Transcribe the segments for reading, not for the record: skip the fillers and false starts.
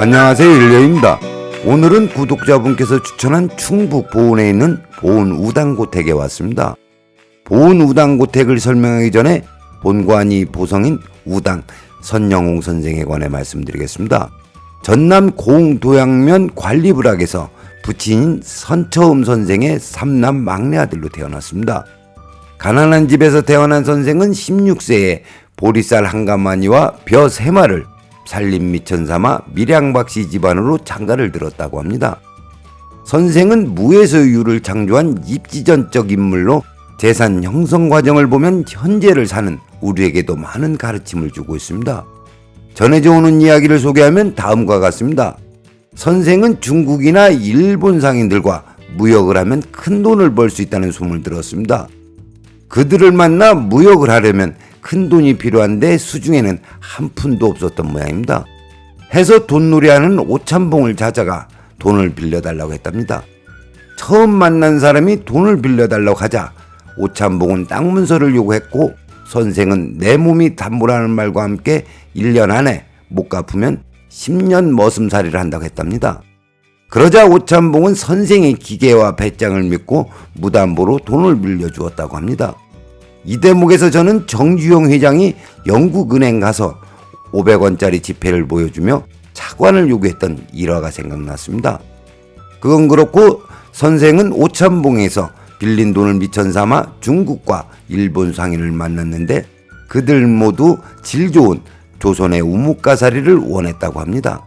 안녕하세요, 일려입니다. 오늘은 구독자분께서 추천한 충북 보은에 있는 보은 우당고택에 왔습니다. 보은 우당고택을 설명하기 전에 본관이 보성인 우당 선영홍 선생에 관해 말씀드리겠습니다. 전남 고흥도양면 관리부락에서 부친인 선처음 선생의 삼남 막내 아들로 태어났습니다. 가난한 집에서 태어난 선생은 16세에 보리쌀 한 가마니와 벼 3마를 살림 미천 삼아 밀양박씨 집안으로 장가를 들었다고 합니다. 선생은 무에서유를 창조한 입지전적 인물로 재산 형성 과정을 보면 현재를 사는 우리에게도 많은 가르침을 주고 있습니다. 전해져 오는 이야기를 소개하면 다음과 같습니다. 선생은 중국이나 일본 상인들과 무역을 하면 큰 돈을 벌 수 있다는 소문을 들었습니다. 그들을 만나 무역을 하려면 큰 돈이 필요한데 수중에는 한 푼도 없었던 모양입니다. 해서 돈놀이하는 오참봉을 찾아가 돈을 빌려달라고 했답니다. 처음 만난 사람이 돈을 빌려달라고 하자 오참봉은 땅 문서를 요구했고, 선생은 내 몸이 담보라는 말과 함께 1년 안에 못 갚으면 10년 머슴살이를 한다고 했답니다. 그러자 오참봉은 선생의 기계와 배짱을 믿고 무담보로 돈을 빌려주었다고 합니다. 이 대목에서 저는 정주영 회장이 영국은행 가서 500원짜리 지폐를 보여주며 차관을 요구했던 일화가 생각났습니다. 그건 그렇고 선생은 오참봉에서 빌린 돈을 미천 삼아 중국과 일본 상인을 만났는데 그들 모두 질 좋은 조선의 우뭇가사리를 원했다고 합니다.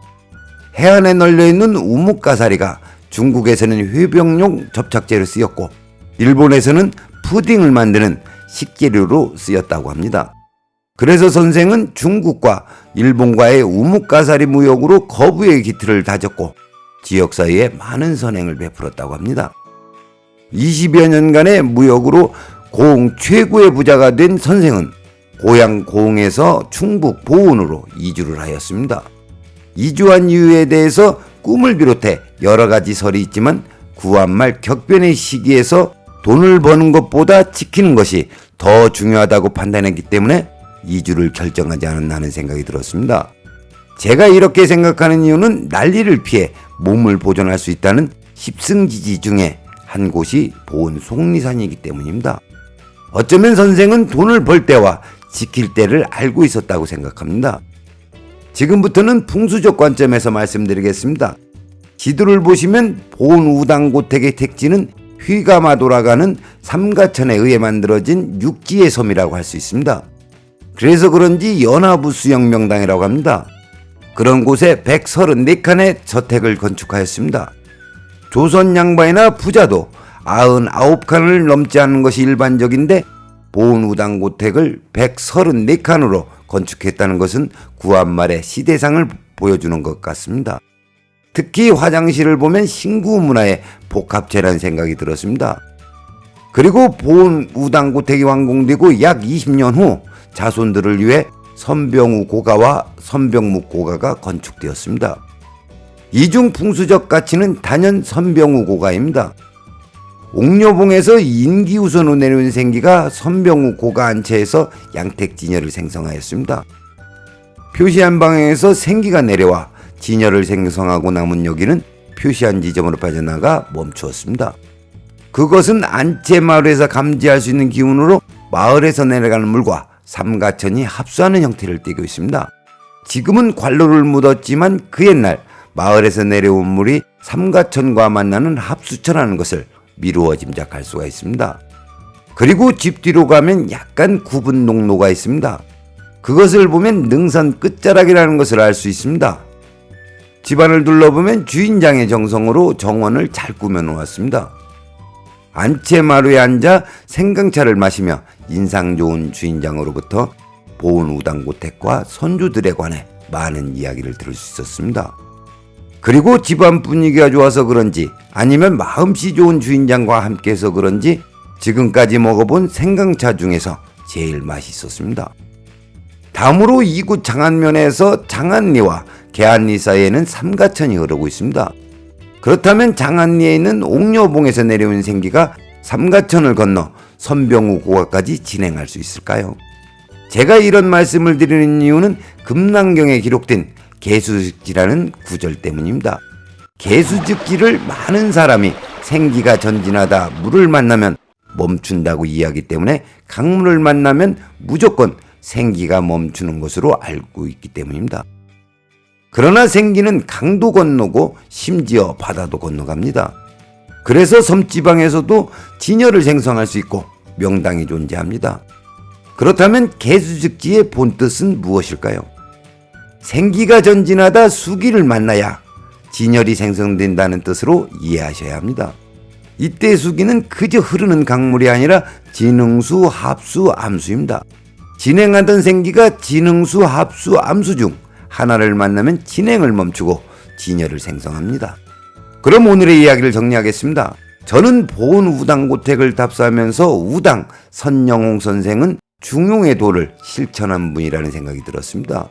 해안에 널려있는 우뭇가사리가 중국에서는 회병용 접착제로 쓰였고 일본에서는 푸딩을 만드는 식재료로 쓰였다고 합니다. 그래서 선생은 중국과 일본과의 우뭇가사리 무역으로 거부의 기틀을 다졌고 지역사회에 많은 선행을 베풀었다고 합니다. 20여 년간의 무역으로 고흥 최고의 부자가 된 선생은 고향 고흥에서 충북 보은으로 이주를 하였습니다. 이주한 이유에 대해서 꿈을 비롯해 여러 가지 설이 있지만 구한말 격변의 시기에서 돈을 버는 것보다 지키는 것이 더 중요하다고 판단했기 때문에 이주를 결정하지 않았나 하는 생각이 들었습니다. 제가 이렇게 생각하는 이유는 난리를 피해 몸을 보존할 수 있다는 십승지지 중에 한 곳이 보은 속리산이기 때문입니다. 어쩌면 선생은 돈을 벌 때와 지킬 때를 알고 있었다고 생각합니다. 지금부터는 풍수적 관점에서 말씀드리겠습니다. 지도를 보시면 보은 우당고택의 택지는 휘가마도라가는 삼가천에 의해 만들어진 육지의 섬이라고 할 수 있습니다. 그래서 그런지 연화부 수영명당이라고 합니다. 그런 곳에 134칸의 저택을 건축하였습니다. 조선 양반이나 부자도 99칸을 넘지 않는 것이 일반적인데 보은 우당고택을 134칸으로 건축했다는 것은 구한말의 시대상을 보여주는 것 같습니다. 특히 화장실을 보면 신구 문화의 복합체라는 생각이 들었습니다. 그리고 보은 우당고택이 완공되고 약 20년 후 자손들을 위해 선병우 고가와 선병묵 고가가 건축되었습니다. 이중 풍수적 가치는 단연 선병우 고가입니다. 옥녀봉에서 인기우선으로 내려온 생기가 선병우 고가 안채에서 양택진열을 생성하였습니다. 표시한 방향에서 생기가 내려와 진열을 생성하고 남은 여기는 표시한 지점으로 빠져나가 멈추었습니다. 그것은 안채마을에서 감지할 수 있는 기운으로 마을에서 내려가는 물과 삼가천이 합수하는 형태를 띠고 있습니다. 지금은 관로를 묻었지만 그 옛날 마을에서 내려온 물이 삼가천과 만나는 합수천하는 것을 미루어 짐작할 수가 있습니다. 그리고 집 뒤로 가면 약간 굽은 농로가 있습니다. 그것을 보면 능선 끝자락이라는 것을 알 수 있습니다. 집안을 둘러보면 주인장의 정성으로 정원을 잘 꾸며 놓았습니다. 안채마루에 앉아 생강차를 마시며 인상 좋은 주인장으로부터 보은 우당고택과 선조들에 관해 많은 이야기를 들을 수 있었습니다. 그리고 집안 분위기가 좋아서 그런지 아니면 마음씨 좋은 주인장과 함께해서 그런지 지금까지 먹어본 생강차 중에서 제일 맛있었습니다. 다음으로 이곳 장안면에서 장안리와 계안리 사이에는 삼가천이 흐르고 있습니다. 그렇다면 장안리에 있는 옥녀봉에서 내려온 생기가 삼가천을 건너 선병우 고가까지 진행할 수 있을까요? 제가 이런 말씀을 드리는 이유는 금낭경에 기록된 개수즉지라는 구절 때문입니다. 개수즉지를 많은 사람이 생기가 전진하다 물을 만나면 멈춘다고 이해하기 때문에 강물을 만나면 무조건 생기가 멈추는 것으로 알고 있기 때문입니다. 그러나 생기는 강도 건너고 심지어 바다도 건너갑니다. 그래서 섬지방에서도 진열을 생성할 수 있고 명당이 존재합니다. 그렇다면 개수즉지의 본뜻은 무엇일까요? 생기가 전진하다 수기를 만나야 진열이 생성된다는 뜻으로 이해하셔야 합니다. 이때 수기는 그저 흐르는 강물이 아니라 진흥수, 합수, 암수입니다. 진행하던 생기가 진흥수, 합수, 암수 중 하나를 만나면 진행을 멈추고 진열을 생성합니다. 그럼 오늘의 이야기를 정리하겠습니다. 저는 보은우당고택을 답사하면서 우당 선영홍 선생은 중용의 도를 실천한 분이라는 생각이 들었습니다.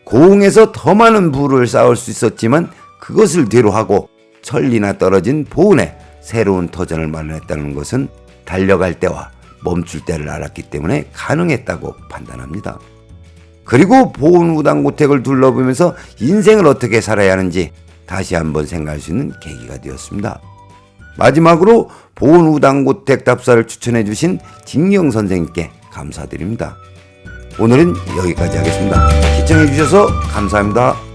고흥에서 더 많은 부를 쌓을 수 있었지만 그것을 뒤로하고 천리나 떨어진 보은에 새로운 터전을 마련했다는 것은 달려갈 때와 멈출 때를 알았기 때문에 가능했다고 판단합니다. 그리고 보은우당고택을 둘러보면서 인생을 어떻게 살아야 하는지 다시 한번 생각할 수 있는 계기가 되었습니다. 마지막으로 보은우당고택 답사를 추천해 주신 진경 선생님께 감사드립니다. 오늘은 여기까지 하겠습니다. 시청해 주셔서 감사합니다.